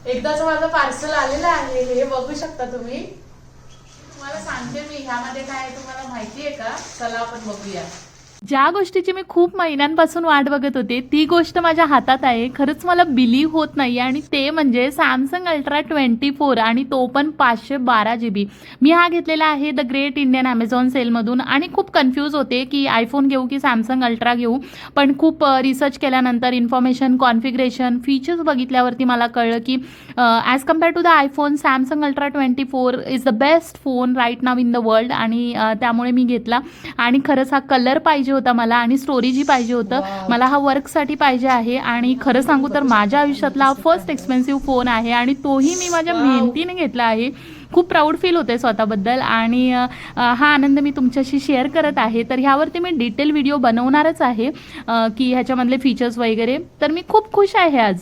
एकदाच माझं पार्सल आलेलं आहे, हे बघू शकता तुम्ही. तुम्हाला सांगते मी ह्यामध्ये काय आहे तुम्हाला माहिती आहे का? चला आपण बघूया. ज्या गोष्टीची मी खूप महिन्यांपासून वाट बघत होते ती गोष्ट माझ्या हातात आहे. खरंच मला बिलीव्ह होत नाही आणि ते म्हणजे सॅमसंग अल्ट्रा 24 आणि तो पण 512 GB. मी हा घेतलेला आहे द ग्रेट इंडियन ॲमेझॉन सेलमधून आणि खूप कन्फ्यूज होते की आयफोन घेऊ की सॅमसंग अल्ट्रा घेऊ. पण खूप रिसर्च केल्यानंतर इन्फॉर्मेशन, कॉन्फिगरेशन, फीचर्स बघितल्यावरती मला कळलं की as compare to the iPhone Samsung Ultra 24 is the best phone right now in the world. आणि त्यामुळे मी घेतला. आणि खरंच हा कलर पाहिजे होता मला आणि स्टोरेजही पाहिजे होतं. मला हा वर्कसाठी पाहिजे आहे आणि खरं सांगू तर माझ्या आयुष्यातला हा फर्स्ट एक्सपेन्सिव्ह फोन आहे आणि तोही मी माझ्या मेहनतीने घेतला आहे. खूप प्राऊड फील होते स्वतःबद्दल आणि हा आनंद मी तुमच्याशी शेअर करत आहे. तर ह्यावरती मी डिटेल व्हिडिओ बनवणारच आहे की ह्याच्यामधले फीचर्स वगैरे. तर मी खूप खुश आहे आज.